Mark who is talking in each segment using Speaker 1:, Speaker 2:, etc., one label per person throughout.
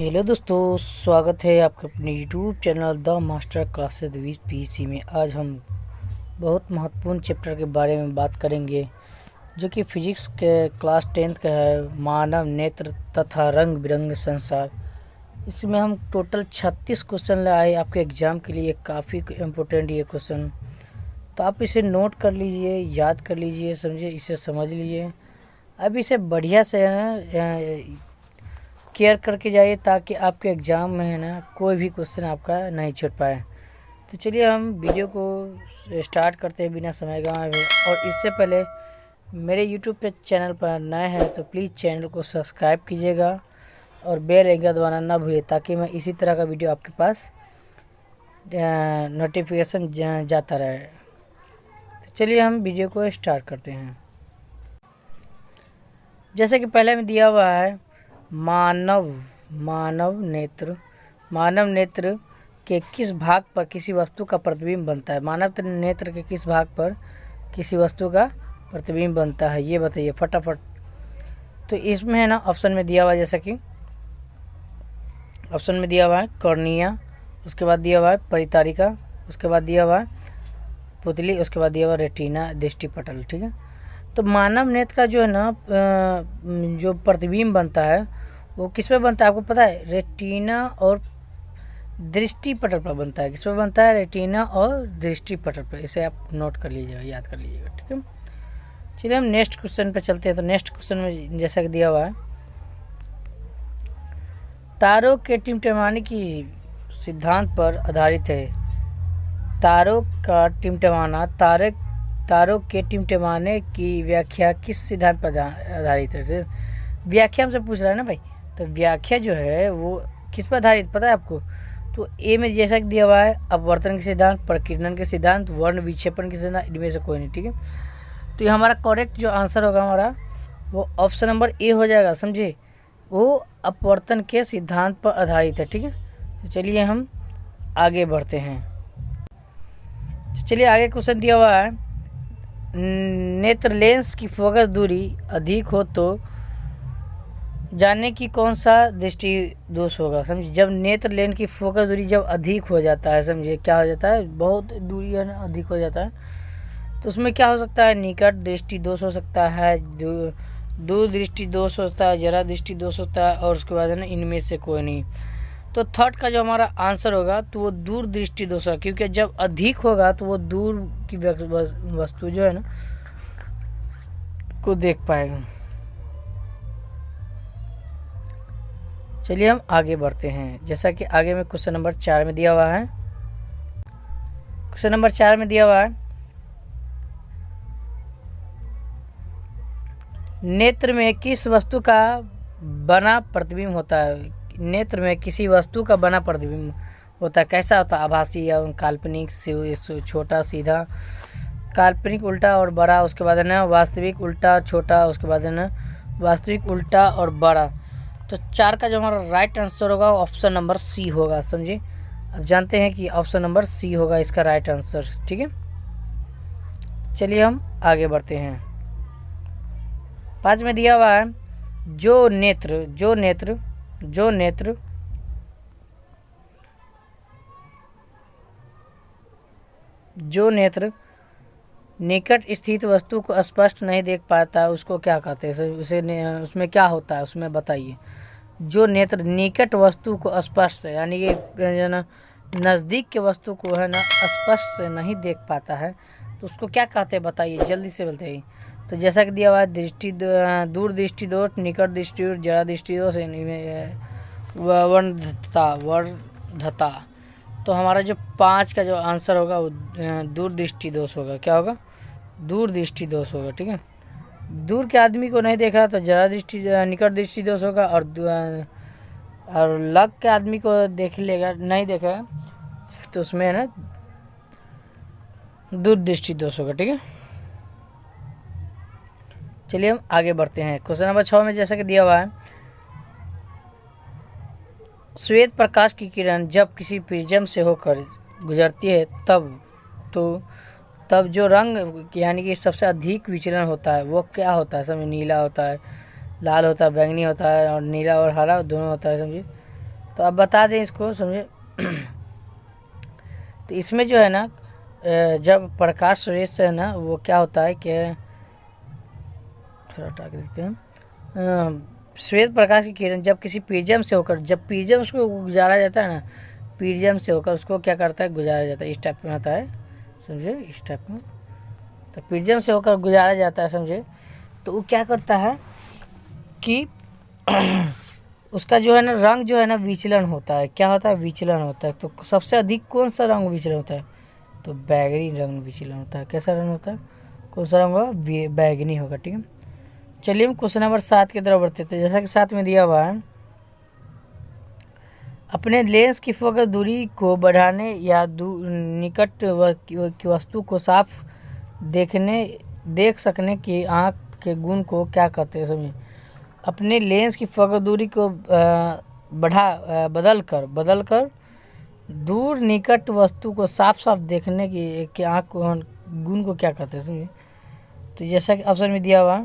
Speaker 1: Hello दोस्तों, स्वागत है आपके अपने YouTube channel the master classes with PC में। आज हम बहुत महत्वपूर्ण चैप्टर के बारे में बात करेंगे जो कि फिजिक्स के क्लास 10th का है, मानव नेत्र तथा रंग बिरंगे संसार। इसमें हम टोटल 36 क्वेश्चन लाए आपके एग्ज़ाम के लिए। काफ़ी इम्पोर्टेंट ये क्वेश्चन, तो आप इसे नोट कर लीजिए, याद कर लीजिए, समझिए, इसे समझ लीजिए। अब इसे बढ़िया से है ना केयर करके जाइए ताकि आपके एग्ज़ाम में है ना कोई भी क्वेश्चन आपका नहीं छूट पाए। तो चलिए हम वीडियो को स्टार्ट करते हैं बिना समय गंवाए हुए। और इससे पहले मेरे यूट्यूब पे चैनल पर नए हैं तो प्लीज़ चैनल को सब्सक्राइब कीजिएगा और बेल आइकन दबाना ना भूलिए ताकि मैं इसी तरह का वीडियो आपके पास नोटिफिकेशन जाता रहे। तो चलिए हम वीडियो को स्टार्ट करते हैं। जैसे कि पहले में दिया हुआ है मानव नेत्र के किस भाग पर किसी वस्तु का प्रतिबिंब बनता है। मानव नेत्र के किस भाग पर किसी वस्तु का प्रतिबिंब बनता है, ये बताइए फटाफट। तो इसमें है ना ऑप्शन में दिया हुआ है, जैसा कि ऑप्शन में दिया हुआ है कॉर्निया, उसके बाद दिया हुआ है परितारिका, उसके बाद दिया हुआ है पुतली, उसके बाद दिया हुआ रेटिना दृष्टिपटल। ठीक है, तो मानव नेत्र का जो है ना जो प्रतिबिंब बनता है वो किस पे बनता है आपको पता है? रेटिना और दृष्टिपटल पर बनता है। किस पे बनता है? रेटिना और दृष्टिपटल पर। इसे आप नोट कर लीजिएगा, याद कर लीजिएगा। ठीक है, चलिए हम नेक्स्ट क्वेश्चन पे चलते हैं। तो नेक्स्ट क्वेश्चन में जैसा कि दिया हुआ है, तारों के टिमटिमाने की सिद्धांत पर आधारित है। तारों का टिमटिमाना, तारों के टिमटिमाने की व्याख्या किस सिद्धांत पर आधारित है? व्याख्या हमसे पूछ रहा है ना भाई, तो व्याख्या जो है वो किस पर आधारित पता है आपको? तो ए में जैसा कि दिया हुआ है अपवर्तन के सिद्धांत, प्रकीर्णन के सिद्धांत, वर्ण विक्षेपण के सिद्धांत, इनमें से कोई नहीं। ठीक है, तो ये हमारा करेक्ट जो आंसर होगा हमारा वो ऑप्शन नंबर ए हो जाएगा। समझे, वो अपवर्तन के सिद्धांत पर आधारित है। ठीक है, तो चलिए हम आगे बढ़ते हैं। तो चलिए आगे क्वेश्चन दिया हुआ है, नेत्र लेंस की फोकस दूरी अधिक हो तो जानने की कौन सा दृष्टि दोष होगा। समझिए, जब नेत्र लेंस की फोकस दूरी जब अधिक हो जाता है, समझिए क्या हो जाता है, बहुत दूरी है ना अधिक हो जाता है, तो उसमें क्या हो सकता है? निकट दृष्टि दोष हो सकता है, दूर दृष्टि दोष होता है, जरा दृष्टि दोष होता है, और उसके बाद है ना इनमें से कोई नहीं। तो थर्ड का जो हमारा आंसर होगा तो वो दूर दृष्टि दोष होगा, क्योंकि जब अधिक होगा तो वो दूर की वस्तु जो है ना को देख पाएगा। चलिए हम आगे बढ़ते हैं। जैसा कि आगे में क्वेश्चन नंबर 4 में दिया हुआ है, क्वेश्चन नंबर 4 में दिया हुआ है, नेत्र में किस वस्तु का बना प्रतिबिंब होता है? नेत्र में किसी वस्तु का बना प्रतिबिंब होता है। कैसा होता है? आभासी या काल्पनिक, छोटा सीधा, काल्पनिक उल्टा और बड़ा, उसके बाद है ना वास्तविक उल्टा छोटा, उसके बाद है ना वास्तविक उल्टा और बड़ा। तो 4 का जो हमारा राइट आंसर होगा ऑप्शन नंबर सी होगा। समझिए, अब जानते हैं कि ऑप्शन नंबर सी होगा इसका राइट आंसर। ठीक है, चलिए हम आगे बढ़ते हैं। 5 में दिया हुआ है, जो नेत्र निकट स्थित वस्तु को स्पष्ट नहीं देख पाता है उसको क्या कहते हैं? उसमें क्या होता है उसमें बताइए। जो नेत्र निकट वस्तु को स्पष्ट से, यानी ये जो ना नज़दीक के वस्तु को है ना स्पष्ट से नहीं देख पाता है तो उसको क्या कहते हैं बताइए, जल्दी से बताइए। तो जैसा कि दिया हुआ है दूर दृष्टि दोष, निकट दृष्टि दोष, जरा दृष्टि दोष, वर्णधता। तो हमारा जो 5 का जो आंसर होगा वो दूर दृष्टि दोष होगा। क्या होगा? दूर दृष्टि दोष होगा। ठीक है, दूर के आदमी को नहीं देखा तो जरा दृष्टि निकट दृष्टि दोष होगा, और लग के आदमी को देख लेगा, नहीं देखा तो उसमें है ना दूर दृष्टि दोष होगा। ठीक है, चलिए हम आगे बढ़ते हैं। क्वेश्चन नंबर 6 में जैसा कि दिया हुआ है, श्वेत प्रकाश की किरण जब किसी प्रिज्म से होकर गुजरती है तब जो रंग यानी कि सबसे अधिक विचलन होता है वो क्या होता है? समझ, नीला होता है, लाल होता है, बैंगनी होता है, और नीला और हरा दोनों होता है। समझिए, तो अब बता दें इसको, समझे। तो इसमें जो है ना जब प्रकाश रेज से है ना वो क्या होता है कि थोड़ा हटा के देखते हैं, श्वेत प्रकाश की किरण जब किसी प्रिज्म से होकर, जब प्रिज्म उसको गुजारा जाता है ना, प्रिज्म से होकर उसको क्या करता है, गुजारा जाता है। इस टाइप में आता है, समझे, इस टाइप में। तो प्रिज्म से होकर गुजारा जाता है, समझे। तो वो क्या करता है कि उसका जो है ना रंग जो है ना विचलन होता है। क्या होता है, विचलन होता है। तो सबसे अधिक कौन सा रंग विचलन होता है, तो बैगनी रंग विचलन होता है। कैसा रंग होता है, कौन सा रंग होगा, बैगनी होगा, ठीक है। चलिए हम क्वेश्चन नंबर 7 की तरफ बढ़ते थे। जैसा कि 7 में दिया हुआ है, अपने लेंस की फोकस दूरी को बढ़ाने या निकट की वस्तु को साफ देख सकने की आँख के गुण को क्या कहते हैं, समझिए। अपने लेंस की फोकस दूरी को बदल कर दूर निकट वस्तु को साफ देखने की आँख को गुण को क्या कहते हैं, समझिए। तो जैसा कि ऑप्शन में दिया हुआ,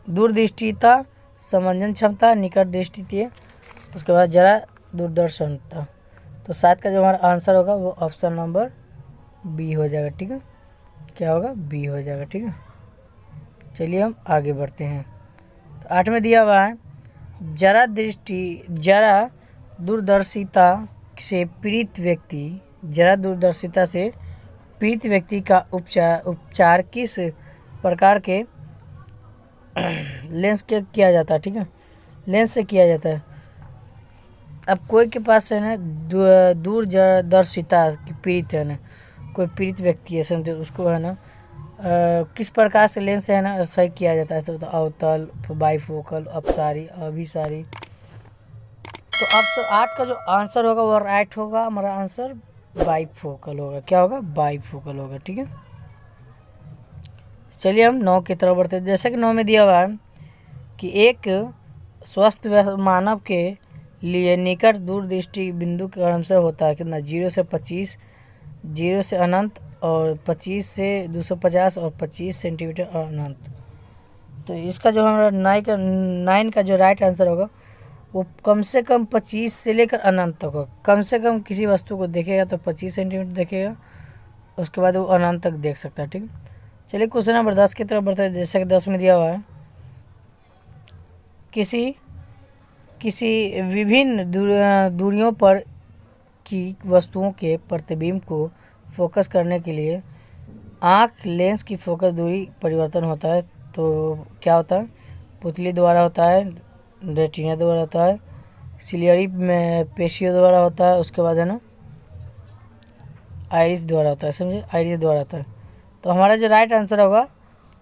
Speaker 1: दूरदृष्टिता, समंजन क्षमता, निकट दृष्टि, उसके बाद जरा दूरदर्शनता। तो 7 का जो हमारा आंसर होगा वो ऑप्शन नंबर बी हो जाएगा, ठीक है। क्या होगा, बी हो जाएगा, ठीक है। चलिए हम आगे बढ़ते हैं। तो 8 में दिया हुआ है, जरा दूरदर्शिता से पीड़ित व्यक्ति का उपचार किस प्रकार के लेंस के किया जाता है, ठीक है, लेंस से किया जाता है। अब कोई के पास है ना दूरदर्शिता की पीड़ित है ना, कोई पीड़ित व्यक्ति है, समझे, उसको है ना किस प्रकार से लेंस है ना सही किया जाता है, तो अवतल, बाइफोकल, अपसारी, अभिसारी। तो ऑप्शन 8 का जो आंसर होगा वो राइट होगा। हमारा आंसर बाइफोकल होगा। क्या होगा, बाइफोकल होगा, ठीक है। चलिए हम 9 की तरफ बढ़ते हैं। जैसे कि 9 में दिया हुआ है कि एक स्वस्थ मानव के लिए निकट दूरदृष्टि बिंदु के क्रम से होता है कितना, 0 से 25, 0 से अनंत, और 25 से 250, और 25 सेंटीमीटर और अनंत। तो इसका जो हमारा 9 का जो राइट आंसर होगा वो कम से कम 25 से लेकर अनंत तक होगा। कम से कम किसी वस्तु को देखेगा तो 25 सेंटीमीटर देखेगा, उसके बाद वो अनंत तक देख सकता है, ठीक है। चलिए क्वेश्चन नंबर 10 की तरफ बढ़ते हैं। जैसे कि 10 में दिया हुआ है, किसी विभिन्न दूरियों पर की वस्तुओं के प्रतिबिंब को फोकस करने के लिए आँख लेंस की फोकस दूरी परिवर्तन होता है। तो क्या होता है, पुतली द्वारा होता है, रेटिना द्वारा होता है, सिलियरी में पेशियों द्वारा होता है, उसके बाद है ना आइरिस द्वारा होता है, समझे, आइरिस द्वारा होता है। तो हमारा जो राइट आंसर होगा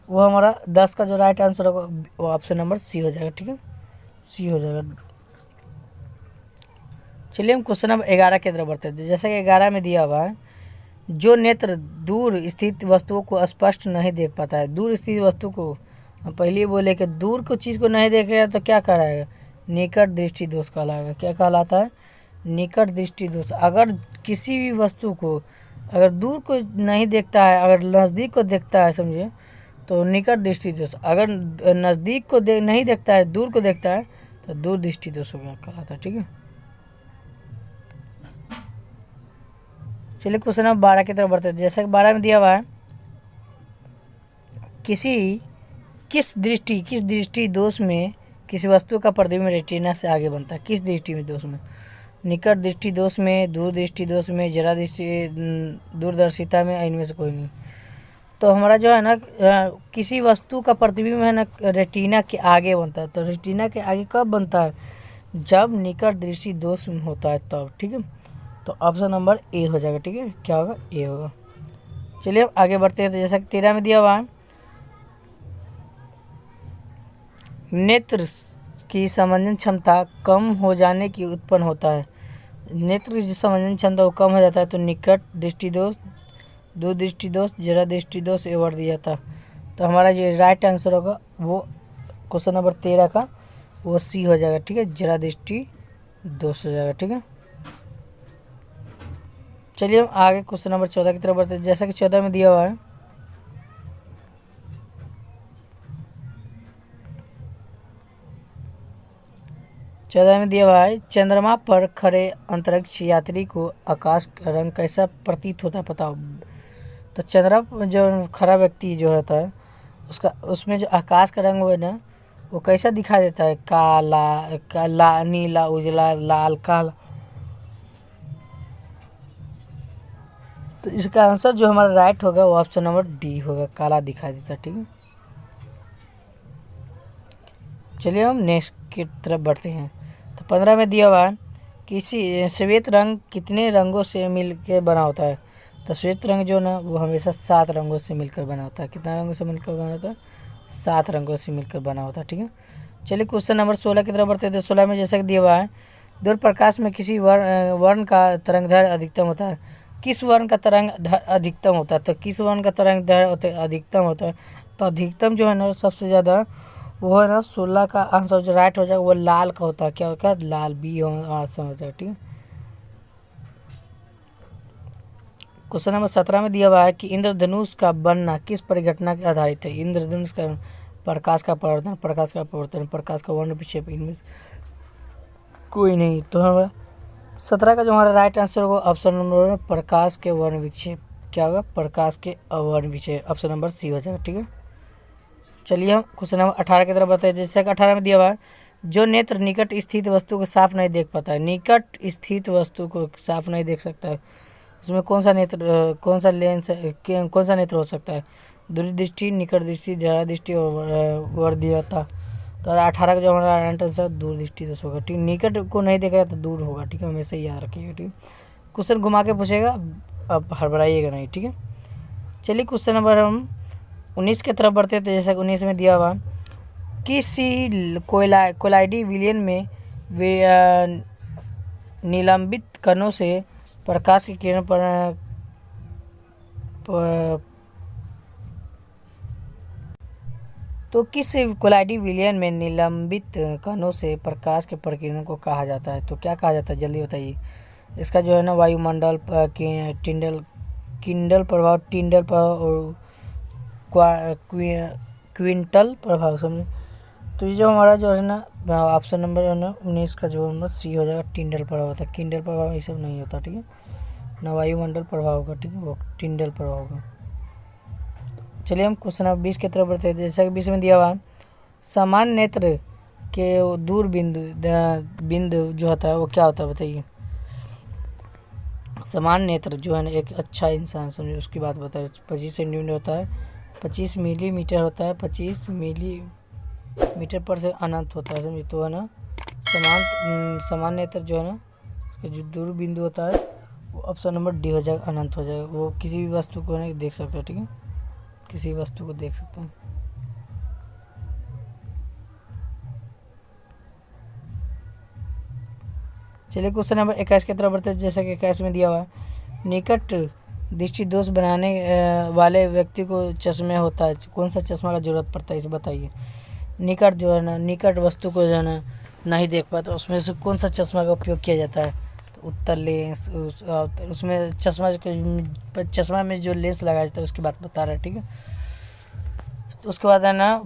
Speaker 1: वो हमारा 10 का जो राइट आंसर होगा वो ऑप्शन नंबर सी हो जाएगा, ठीक है, सी हो जाएगा। चलिए हम क्वेश्चन नंबर 11 की तरफ बढ़ते हैं। जैसे कि 11 में दिया हुआ है, जो नेत्र दूर स्थित वस्तुओं को स्पष्ट नहीं देख पाता है। दूर स्थित वस्तु को हम पहले बोले कि दूर को चीज़ को नहीं देखेगा तो क्या कहलाएगा, निकट दृष्टि दोष कहलाएगा। क्या कहलाता है, निकट दृष्टि दोष। अगर किसी भी वस्तु को अगर दूर को नहीं देखता है, अगर नज़दीक को देखता है, समझिए, तो निकट दृष्टि दोष। अगर नज़दीक को नहीं देखता है, दूर को देखता है, तो दूर दृष्टि दोष हो गया कहलाता है, ठीक है। चलिए क्वेश्चन नंबर 12 की तरफ बढ़ते हैं। जैसे कि 12 में दिया हुआ है, किस दृष्टि दोष में किसी वस्तु का प्रतिबिंब रेटिना से आगे बनता है। किस दृष्टि में दोष में, निकट दृष्टि दोष में, दूर दृष्टि दोष में, जरा दृष्टि दूरदर्शिता में, इनमें से कोई नहीं। तो हमारा जो है ना किसी वस्तु का प्रतिबिंब है ना रेटिना के आगे बनता है। तो रेटिना के आगे कब बनता है, जब निकट दृष्टि दोष होता है तब, ठीक है। तो ऑप्शन नंबर ए हो जाएगा, ठीक है। क्या होगा, ए होगा। चलिए अब आगे बढ़ते हैं। तो जैसा कि 13 में दिया हुआ है, नेत्र की समंजन क्षमता कम हो जाने की उत्पन्न होता है। नेत्र की जो समंजन क्षमता वो कम हो जाता है तो निकट दृष्टि दोष, दूर दृष्टि दोष, जरा दृष्टि दोष ये वर्ड दिया था। तो हमारा जो राइट आंसर होगा वो क्वेश्चन नंबर 13 का वो सी हो जाएगा, ठीक है, जरा दृष्टि दोष हो जाएगा, ठीक है। चलिए हम आगे क्वेश्चन नंबर 14 की तरफ बढ़ते हैं। जैसा कि 14 में दिया हुआ है, 14 में दिया हुआ है, चंद्रमा पर खड़े अंतरिक्ष यात्री को आकाश का रंग कैसा प्रतीत होता है बताओ। तो चंद्रमा पर जो खड़ा व्यक्ति जो होता है उसका उसमें जो आकाश का रंग वो है ना वो कैसा दिखाई देता है, काला नीला उजला लाल काला। तो इसका आंसर जो हमारा राइट होगा वो ऑप्शन नंबर डी होगा, काला दिखाई देता है। ठीक है, चलिए हम नेक्स्ट की तरफ बढ़ते हैं। तो 15 में दिया हुआ है, किसी श्वेत रंग कितने रंगों से मिलकर बना होता है। तो श्वेत रंग जो ना वो हमेशा 7 रंगों से मिलकर बना होता है। कितना रंगों से मिलकर बना होता है, 7 रंगों से मिलकर बना होता है। ठीक है, चलिए क्वेश्चन नंबर 16 की तरफ बढ़ते हैं। तो 16 में जैसा कि दिया हुआ है, दूर प्रकाश में किसी वर्ण का तरंगदैर्घ्य अधिकतम होता है। किस वर्ण का तरंग अधिकतम होता है। तो किस वर्ण का तरंगदैर्घ्य अधिकतम होता है। तो अधिकतम जो है ना सबसे ज़्यादा वो है ना 16 का आंसर जो राइट हो जाएगा वो लाल का होता है। क्या होता है, लाल, बी आंसर हो जाएगा। ठीक है, क्वेश्चन नंबर 17 में दिया हुआ है कि इंद्रधनुष का बनना किस परिघटना के आधारित है। इंद्रधनुष का प्रकाश का परावर्तन, प्रकाश का परावर्तन, प्रकाश का वर्ण विक्षेप, इनमें कोई नहीं। तो हमारा 17 का जो हमारा राइट आंसर होगा ऑप्शन नंबर प्रकाश के वर्ण विक्षेप। क्या होगा, प्रकाश के वर्ण विक्षेप, ऑप्शन नंबर सी हो जाएगा। ठीक है, चलिए हम क्वेश्चन नंबर 18 की तरफ बताइए। जैसे कि 18 में दिया हुआ है, जो नेत्र निकट स्थित वस्तु को साफ नहीं देख पाता है। निकट स्थित वस्तु को साफ नहीं देख सकता है, उसमें कौन सा नेत्र, कौन सा लेंस, कौन सा नेत्र हो सकता है। दूरी दृष्टि, निकट दृष्टि, जरा दृष्टि और वर्धीयता। तो 18 का जो हमारा आंसर दूर दृष्टि दोष होगा। ठीक, निकट को नहीं देखा तो दूर होगा। ठीक है, हमेशा याद रखिएगा। ठीक, क्वेश्चन घुमा के पूछेगा, अब हड़बड़ाइएगा नहीं। ठीक है, चलिए क्वेश्चन नंबर हम 19 की तरफ बढ़ते थे। जैसे 19 में दिया हुआ, किसी कोलाइडी विलयन में वे निलंबित कणों से प्रकाश की किरण पर तो किस कोलाइडी विलयन में निलंबित कणों से प्रकाश के प्रकीर्णन को कहा जाता है। तो क्या कहा जाता है, जल्दी बताइए। इसका जो है ना वायुमंडल किंडल प्रभाव, टिंडल प्रभाव और क्विंटल प्रभाव, समझे। तो ये जो हमारा जो है ना ऑप्शन नंबर है ना 19 का जो नंबर सी हो जाएगा, टिंडल प्रभाव होता है। किंडल प्रभाव ये सब नहीं होता। ठीक है, ना वायुमंडल प्रभाव का। ठीक है, वो टिंडल प्रभाव का। चलिए हम क्वेश्चन नंबर 20 की तरफ बढ़ते हैं। जैसा कि 20 में दिया हुआ, सामान्य नेत्र के दूर बिंदु जो होता है वो क्या होता है बताइए। सामान्य नेत्र जो है ना एक अच्छा इंसान, समझिए उसकी बात बताए, 25 सेंटीमीटर होता है, 25 मिलीमीटर होता है, 25 मिलीमीटर पर से अनंत होता है, समझिए। तो है ना सामान्य नेत्र जो है ना उसका जो दूर बिंदु होता है वो ऑप्शन नंबर डी हो जाएगा, अनंत हो जाएगा। वो किसी भी वस्तु को नहीं देख सकता। ठीक है, किसी वस्तु को देख सकते हैं। चलिए क्वेश्चन नंबर 21 की तरफ बढ़ते हैं। जैसे कि 21 में दिया हुआ है, निकट दृष्टि दोष बनाने वाले व्यक्ति को चश्मे होता है। कौन सा चश्मा का जरूरत पड़ता है इसे बताइए। निकट जो है ना निकट वस्तु को जो है ना नहीं देख पाता, उसमें से कौन सा चश्मा का उपयोग किया जाता है। तो उत्तर लेंस, उसमें चश्मा में जो लेंस लगाया जाता है उसकी बात बता रहा है। ठीक है, तो उसके बाद है ना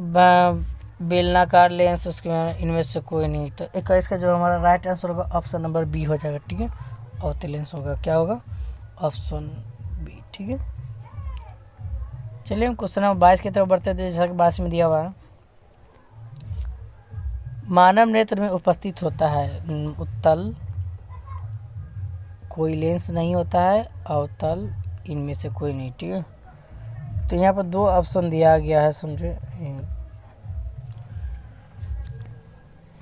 Speaker 1: बेलनाकार लेंस, उसके बाद इनमें से कोई नहीं। तो 21 का जो हमारा राइट आंसर होगा ऑप्शन नंबर बी हो जाएगा। ठीक है, अवतल लेंस होगा। क्या होगा, ऑप्शन बी। ठीक है, चलिए हम क्वेश्चन नंबर 22 की तरफ बढ़ते हैं। जैसा कि 22 में दिया हुआ है, मानव नेत्र में उपस्थित होता है उत्तल, कोई लेंस नहीं होता है, अवतल, इनमें से कोई नहीं। ठीक है, तो यहाँ पर 2 ऑप्शन दिया गया है, समझे।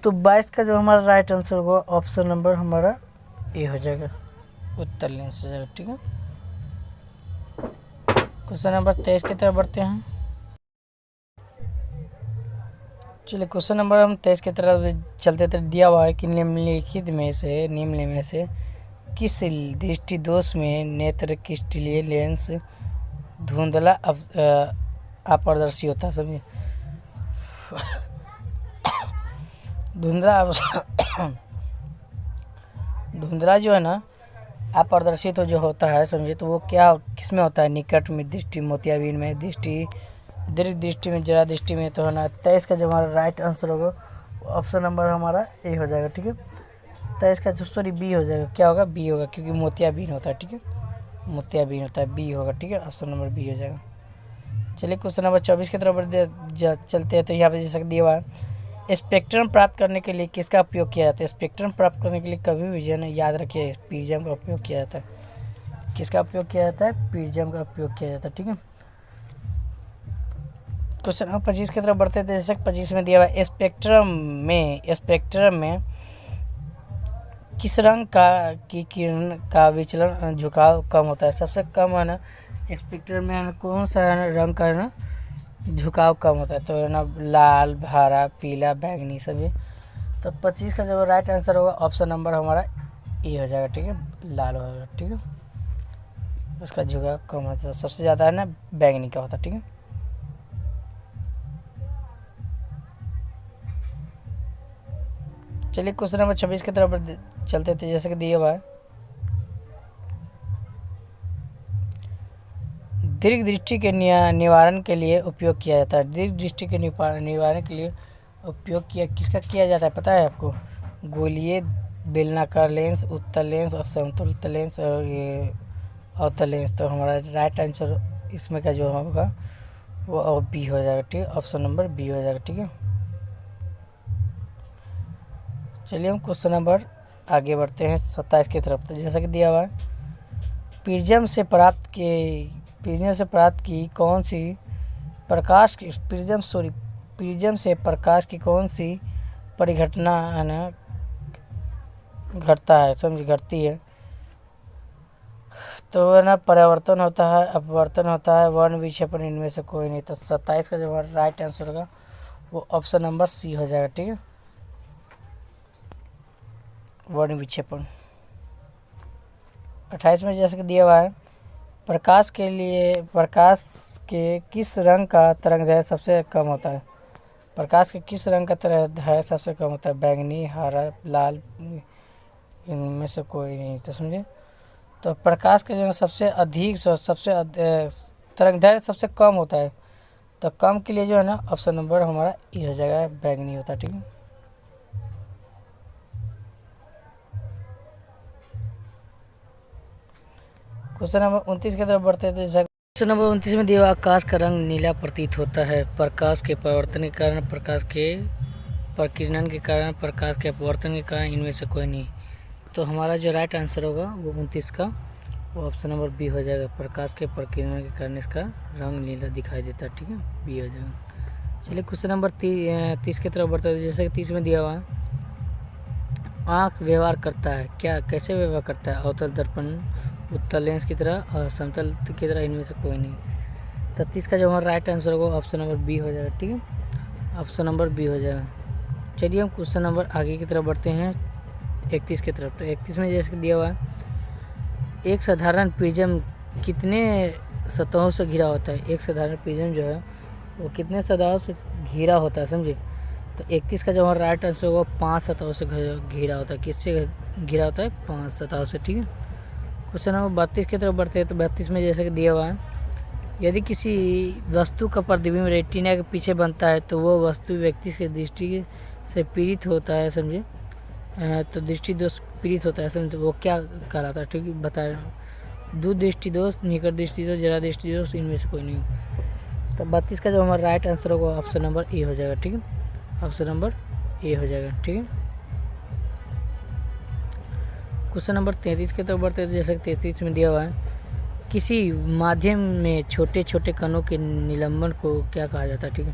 Speaker 1: तो 22 का जो हमारा राइट आंसर होगा ऑप्शन नंबर हमारा ए हो जाएगा, उत्तल लेंस हो जाएगा। ठीक है, क्वेश्चन नंबर 23 की तरफ बढ़ते हैं। चलिए क्वेश्चन नंबर हम 23 की तरफ चलते थे। दिया हुआ है कि निम्नलिखित में से किस दृष्टि दोष में नेत्र क्रिस्टलीय लेंस धुंधला अपारदर्शी होता है, समझिए। धुंधला जो है ना अपारदर्शी तो जो होता है, समझिए। तो वो क्या किस में होता है, निकट में दृष्टि, मोतियाबिंद में दृष्टि, दीर्घ दृष्टि में, जरा दृष्टि में। तो है ना 23 का जो हमारा राइट आंसर होगा ऑप्शन नंबर हमारा ए हो जाएगा। ठीक है, तो इसका सॉरी बी हो जाएगा। क्या होगा? बी होगा, क्योंकि मोतियाबिंद होता है। ठीक है, मोतियाबिंद होता है, बी होगा। ठीक है, ऑप्शन नंबर बी हो जाएगा। चलिए क्वेश्चन नंबर 24 की तरफ चलते हैं। तो यहाँ पे जैसा दिया हुआ है, स्पेक्ट्रम प्राप्त करने के लिए किसका उपयोग किया जाता है? स्पेक्ट्रम प्राप्त करने के लिए कभी भी जो है ना याद रखिए, प्रिज्म का उपयोग किया जाता है। किसका उपयोग किया जाता है? प्रिज्म का उपयोग किया जाता है। ठीक है, क्वेश्चन नंबर 25 की तरफ बढ़ते थे। जैसे 25 में दिया हुआ है, स्पेक्ट्रम में किस रंग की किरण का विचलन झुकाव कम होता है? सबसे कम है ना स्पेक्ट्रम में है ना कौन सा रंग का है ना झुकाव कम होता है? तो है ना लाल, हरा, पीला, बैंगनी सभी। तो 25 का जो राइट आंसर होगा ऑप्शन नंबर हमारा ए हो जाएगा। ठीक है, लाल होगा। ठीक है, उसका झुकाव कम होता है, सबसे ज़्यादा है ना बैंगनी का होता है। ठीक है, चलिए क्वेश्चन नंबर 26 की तरफ चलते थे। जैसे कि दिया हुआ है, दीर्घ दृष्टि के निवारण के लिए उपयोग किया जाता है। दीर्घ दृष्टि के निवारण के लिए उपयोग किसका किया जाता है पता है आपको? गोलीय, बेलनाकार लेंस, उत्तल लेंस और समतुल्य लेंस और ये अवतल लेंस। तो हमारा राइट आंसर इसमें का जो होगा वो बी हो जाएगा। ठीक है, ऑप्शन नंबर बी हो जाएगा। ठीक है, चलिए हम क्वेश्चन नंबर आगे बढ़ते हैं 27 की तरफ। तो जैसा कि दिया हुआ है, प्रिज्म से प्राप्त की कौन सी प्रिज्म से प्रकाश की कौन सी परिघटना है ना घटती है? तो है ना परावर्तन होता है, अपवर्तन होता है, वर्ण विक्षेपण, इनमें से कोई नहीं। तो 27 का जो राइट आंसर होगा वो ऑप्शन नंबर सी हो जाएगा। ठीक है, वर्ण विक्षेपण। 28 में जैसे कि दिया हुआ है, प्रकाश के किस रंग का तरंगदैर्घ्य सबसे कम होता है? प्रकाश के किस रंग का तरंगदैर्घ्य सबसे कम होता है? बैंगनी, हरा, लाल, इनमें से कोई नहीं। तो समझे, तो प्रकाश का जो है तरंगदैर्घ्य सबसे कम होता है। तो कम के लिए जो है ना ऑप्शन नंबर हमारा ए हो जाएगा, बैंगनी होता है। ठीक है, क्वेश्चन नंबर 29 की तरफ बढ़ते थे। क्वेश्चन नंबर 29 में दिया हुआ, आकाश का रंग नीला प्रतीत होता है। प्रकाश के परावर्तन के कारण, प्रकाश के प्रकीर्णन के कारण, प्रकाश के अपवर्तन के कारण, इनमें से कोई नहीं। तो हमारा जो राइट आंसर होगा वो 29 का वो ऑप्शन नंबर बी हो जाएगा। प्रकाश के प्रकीर्णन के कारण इसका रंग नीला दिखाई देता है। ठीक है, बी हो जाएगा। चलिए क्वेश्चन नंबर 30 की तरफ बढ़ते हैं। जैसे कि 30 में दिया हुआ है, आँख व्यवहार करता है क्या? कैसे व्यवहार करता है? अवतल दर्पण, उत्तल लेंस की तरह और समतल की तरह, इनमें से कोई नहीं। 33 का जो हमारा राइट आंसर होगा ऑप्शन नंबर बी हो जाएगा। ठीक है, ऑप्शन नंबर बी हो जाएगा। चलिए हम क्वेश्चन नंबर आगे की तरफ बढ़ते हैं 31 की तरफ। तो 31 में जैसे दिया हुआ है, एक साधारण प्रिज्म कितने सतहों से घिरा होता है? एक साधारण प्रिज्म जो है वो कितने सतहों से घिरा होता है? समझे, तो 31 का जो हमारा राइट आंसर होगा 5 सतहों से घिरा होता है। किससे घिरा होता है? 5 सतहों से। ठीक है, क्वेश्चन नंबर 32 की तरफ बढ़ते हैं। तो 32 में जैसे कि दिया हुआ है, यदि किसी वस्तु का प्रतिबिंब रेटिना के पीछे बनता है तो वो वस्तु व्यक्ति के दृष्टि से पीड़ित होता है। समझे, तो दृष्टि दोष पीड़ित होता है। समझे, वो क्या कहलाता है? ठीक है, बताया, दूर दृष्टि दोष, निकट दृष्टि दोष, जरा दृष्टि दोष, इनमें से कोई नहीं। तो 32 का जो हमारा राइट आंसर होगा ऑप्शन नंबर ए हो जाएगा। ठीक है, ऑप्शन नंबर ए हो जाएगा। ठीक है, क्वेश्चन नंबर 33 के तरफ बढ़ते हैं। जैसे 33 में दिया हुआ है, किसी माध्यम में छोटे छोटे कणों के निलंबन को क्या कहा जाता है? ठीक है,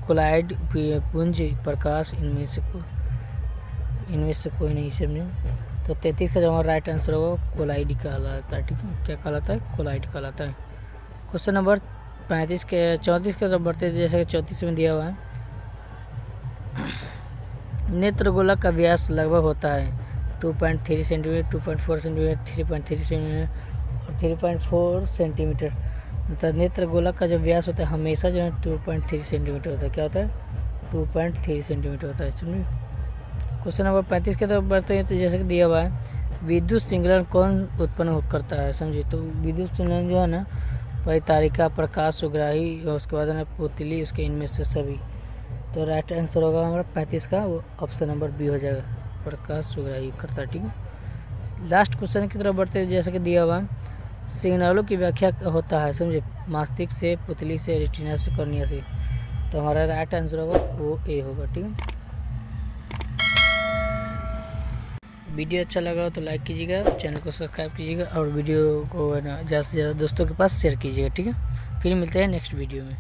Speaker 1: कोलाइड, पुंज, प्रकाश, इनमें से कोई नहीं। समझे, तो 33 का जो हमारा राइट आंसर होगा कोलाइड कहलाता है। ठीक है, क्या कहलाता है? कोलाइड कहलाता है। क्वेश्चन नंबर 34 की तरफ बढ़ते हैं। जैसे 34 में दिया हुआ है, नेत्रगोलक का व्यास लगभग होता है 2.3 सेंटीमीटर, 2.4 सेंटीमीटर, 3.3 सेंटीमीटर और 3.4 सेंटीमीटर। मतलब नेत्रगोलक का जो व्यास होता है हमेशा जो है 2.3 सेंटीमीटर होता है। क्या होता है? 2.3 सेंटीमीटर होता है। सुनिए, क्वेश्चन नंबर 35 की तरफ बढ़ते हैं। तो जैसे कि दिया हुआ है, विद्युत सिंगलन कौन उत्पन्न करता है? समझिए, तो विद्युत सिंगलन जो है ना वही तारिका, प्रकाश, सुग्राही और उसके बाद है ना पुतली, उसके इनमें से सभी। तो राइट आंसर होगा हमारा 35 का, वो ऑप्शन नंबर बी हो जाएगा, प्रकाश सुग्राही करता। ठीक है, लास्ट क्वेश्चन की तरफ बढ़ते हैं। जैसे कि दिया हुआ सिग्नलों की व्याख्या होता है, समझे, मस्तिष्क से, पुतली से, रेटिना से, कॉर्निया से। तो हमारा राइट आंसर होगा वो ए होगा। ठीक है, वीडियो अच्छा लगा हो तो लाइक कीजिएगा, चैनल को सब्सक्राइब कीजिएगा और वीडियो को है ना ज़्यादा से ज़्यादा दोस्तों के पास शेयर कीजिएगा। ठीक है, फिर मिलते हैं नेक्स्ट वीडियो में।